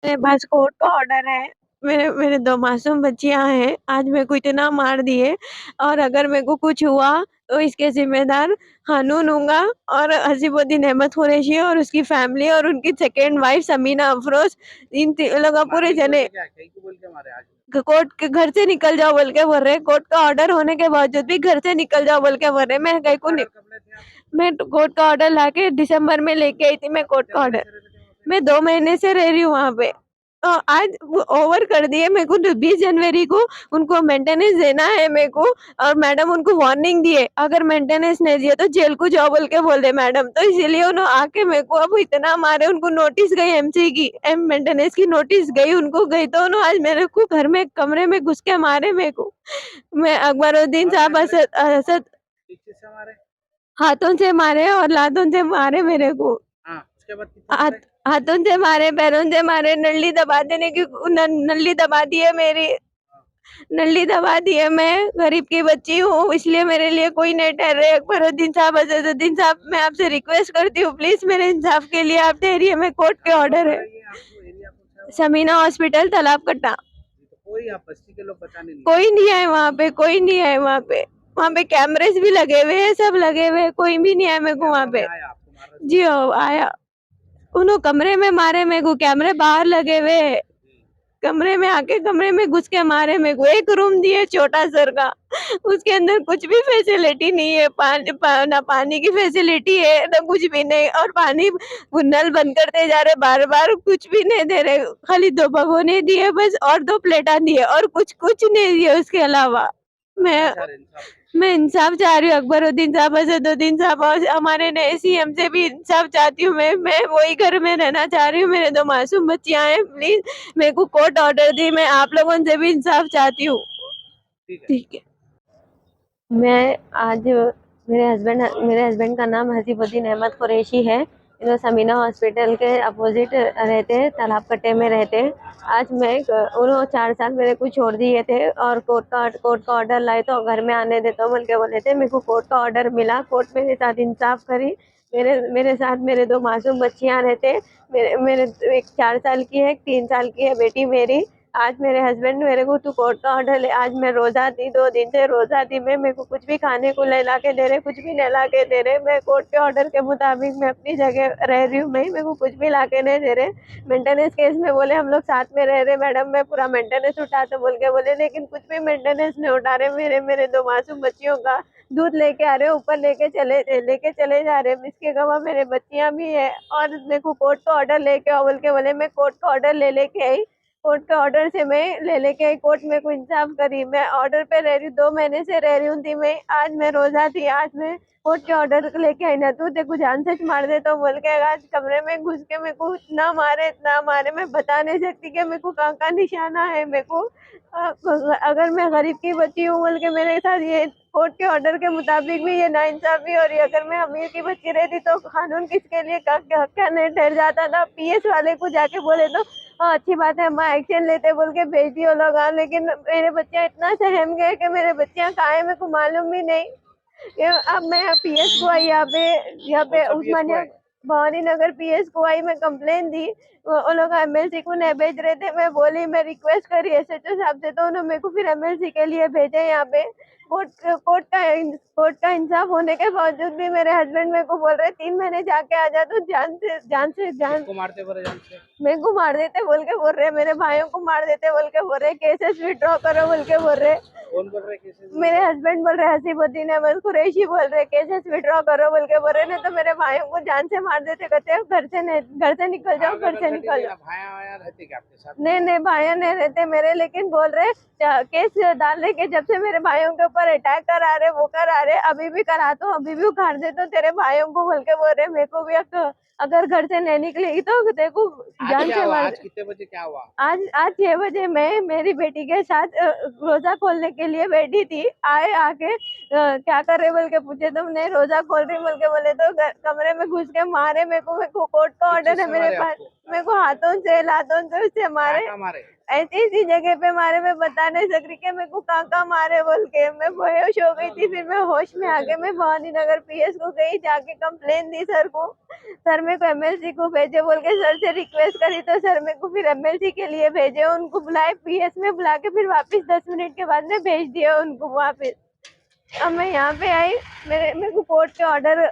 मेरे पास कोर्ट का ऑर्डर है। मेरे मेरे 2 मासूम बच्चियाँ हैं। आज मेरे को इतना मार दिए और अगर मेरे को कुछ हुआ तो इसके ज़िम्मेदार कानून होगा और हसीबुद्दीन अहमद कुरैशी और उसकी फैमिली और उनकी सेकंड वाइफ समीना अफरोज़ इन लोग पूरे जने बोल के मारे आज कोर्ट के घर से निकल जाओ बोल के बोल रहे। कोर्ट का ऑर्डर होने के बावजूद भी घर से निकल जाओ बोल के बोल रहे। मैं कहीं को मैं कोर्ट का ऑर्डर लाके दिसंबर में लेके आई थी। मैं कोर्ट का ऑर्डर मैं 2 महीने से रह रही हूँ वहाँ पे। आज वो ओवर कर दिए मेरे को। 20 जनवरी को उनको मेंटेनेंस देना है मेरे को और मैडम उनको वार्निंग दिए, अगर मेंटेनेंस नहीं दिए तो जेल को जाओ बोल के बोल दे मैडम। तो इसीलिए उन्होंने आके मेरे को अब इतना मारे। उनको नोटिस गई एमसी की मेंटेनेंस की नोटिस गई उनको गई तो उन्होंने आज मेरे को घर में कमरे में घुस के मारे मेरे को। मैं अकबरुद्दीन साहब असद असद हाथों से मारे और लातों से मारे मेरे को। उसके बाद हाथों से मारे, पैरों से मारे, नल्ली दबा देने की नल्ली दबा दी है मेरी। नल्ली दबा दी है। मैं गरीब की बच्ची हूँ इसलिए मेरे लिए कोई नहीं ठहरे। अकबरुद्दीन साहब, असदुद्दीन साहब, मैं आपसे रिक्वेस्ट करती हूँ प्लीज मेरे इंसाफ के लिए आप ठहरिए। मैं कोर्ट के ऑर्डर है। समीना हॉस्पिटल तालाब कट्टा। कोई आप बस्ती के लोग बचाने नहीं कोई नहीं आए वहाँ पे, कोई नहीं आए वहाँ पे। वहाँ पे कैमरेस भी लगे हुए हैं, सब लगे हुए हैं, कोई भी नहीं आया मेरे को वहाँ पे। जी आया। उन्होंने कमरे में मारे मेरे को, कैमरे बाहर लगे हुए हैं। कमरे में आके कमरे में घुस के मारे मेरे को। एक रूम दिए छोटा सर का, उसके अंदर कुछ भी फैसिलिटी नहीं है। ना पानी की फैसिलिटी है ना कुछ भी नहीं। और पानी वो नल बंद करते जा रहे बार बार, कुछ भी नहीं दे रहे। खाली 2 भगोने दिए बस और 2 प्लेटा दिए और कुछ नहीं दिए उसके अलावा। मैं इंसाफ चाह रही हूँ। अकबरुद्दीन साहब, असदुद्दीन साहब और हमारे नए सीएम से भी इंसाफ चाहती हूँ। मैं वही घर में रहना चाह रही हूँ। मेरे 2 मासूम बच्चियां हैं। प्लीज मेरे को कोर्ट ऑर्डर दी। मैं आप लोगों से भी इंसाफ चाहती हूँ। ठीक है। मैं आज मेरे हस्बैंड का नाम हसीबुद्दीन अहमद कुरैशी है। इन्हों समीना हॉस्पिटल के अपोजिट रहते हैं, तालाब कट्टे में रहते हैं। आज मैं उन्होंने 4 साल मेरे को छोड़ दिए थे और कोर्ट का ऑर्डर लाए तो घर में आने देता हूँ बोल के बोले थे। मेरे को कोर्ट का ऑर्डर मिला। कोर्ट मेरे साथ इंसाफ करी। मेरे साथ मेरे 2 मासूम बच्चियां रहते। मेरे मेरे एक 4 साल की है, एक 3 साल की है बेटी मेरी। आज मेरे हस्बैंड मेरे को तू कोर्ट का ऑर्डर ले। आज मैं रोजा थी, 2 दिन से रोजा थी। मैं मेरे को कुछ भी खाने को नहीं ला के दे रहे, कुछ भी नहीं ला के दे रहे। मैं कोर्ट के ऑर्डर के मुताबिक मैं अपनी जगह रह रही हूँ। मेरे को कुछ भी ला के नहीं दे रहे। मेंटेनेंस केस में बोले हम लोग साथ में रह रहे मैडम, मैं पूरा मेंटेनेंस उठा तो बोल के बोले, लेकिन कुछ भी मेंटेनेंस नहीं उठा रहे। मेरे 2 मासूम बच्चियों का दूध लेके आ रहे, ऊपर लेके चले जा रहे। इसके अलावा मेरे बच्चियां भी है और मेरे को कोर्ट का ऑर्डर लेके आओ बोल के बोले। मैं कोर्ट का ऑर्डर लेके आई। कोर्ट के ऑर्डर से मैं लेके आई। कोर्ट में को इंसाफ करी। मैं ऑर्डर पे रह रही हूँ, 2 महीने से रह रही हूँ थी मैं। आज मैं रोजा थी। आज मैं कोर्ट के ऑर्डर लेके आई ना तू तेको जान से मार दे तो बोल के आज कमरे में घुस के मेरे को इतना मारे मैं बता नहीं सकती कि मेरे को कहाँ का निशाना है। मेरे को अगर मैं गरीब की बच्ची हूँ बोल के मेरे साथ ये कोर्ट के ऑर्डर के मुताबिक भी ये नाइंसाफी हो रही है। अगर मैं अमीर की बच्ची रहती तो कानून किसके लिए क्या नहीं ठहर जाता था। पीएस वाले को जाके बोले तो अच्छी बात है हम एक्शन लेते बोल के भेज दिए लोग। लेकिन मेरे बच्चे इतना सहम गए कि मेरे बच्चियां कहाँ है मेरे को मालूम भी नहीं। अब मैं पीएस को आई यहाँ पे उस्मानिया भवानी नगर पीएस को आई। मैं कंप्लेन दी। वो लोग एमएलसी को नहीं भेज रहे थे। मैं बोली, मैं रिक्वेस्ट करी एसएचओ साहब से तो उन्होंने मेरे को फिर एमएलसी के लिए भेजे यहाँ पे। कोर्ट का इंसाफ होने के बावजूद भी मेरे हस्बैंड मेरे को बोल रहे 3 महीने जाके आ जा तो जान को मारते जान से मेरे को मार देते बोल के बोल रहे। मेरे भाइयों को मार देते बोल के बोल रहे। केसेस विड्रॉ करो बोल के बोल रहे। कौन बोल रहे केसेस? मेरे हस्बैंड बोल रहे, हसीबुद्दीन अहमद कुरैशी बोल रहे केसेस विड्रॉ करो बोल के बोल रहे। नहीं तो मेरे भाइयों को जान से मार देते। कहते घर से निकल जाओ, घर से निकल जाओ। रहते क्या आपके साथ? नहीं भाइयों नहीं रहते मेरे, लेकिन बोल रहे केस डालने के जब से मेरे भाइयों के ऊपर अटैक करा रहे वो करा रहे। अभी भी करा तो अभी भी उखाड़ दे तो तेरे भाइयों को बोल के बोल रहे। मेरे को भी अगर घर से नहीं निकलेगी तो देखो जान से मार। आज कितने बजे क्या हुआ? आज 6 बजे मैं मेरी बेटी के साथ रोजा खोलने के लिए बैठी थी। आके क्या कर रहे बोल के पूछे तो नहीं रोजा खोल रही बोल के बोले तो कमरे में घुस के मारे। मेरे को कोर्ट का ऑर्डर है मेरे पास। मेरे को हाथों से लातों से उससे मारे। ऐसी ऐसी जगह पे मारे, मैं बता नहीं सक रही कि मेरे को कहाँ मारे बोल के। मैं बेहोश हो गई थी, फिर मैं होश में आ गई। मैं भवानी नगर पीएस को गई, जाके कंप्लेन दी सर को। सर मेरे को एमएलसी को भेजे बोल के सर से रिक्वेस्ट करी, तो सर मेरे को फिर एमएलसी के लिए भेजे। उनको बुलाए, पीएस में बुला के फिर वापस 10 मिनट के बाद में भेज दिया उनको वापस। अब मैं यहाँ पे आई, मेरे को कोर्ट के ऑर्डर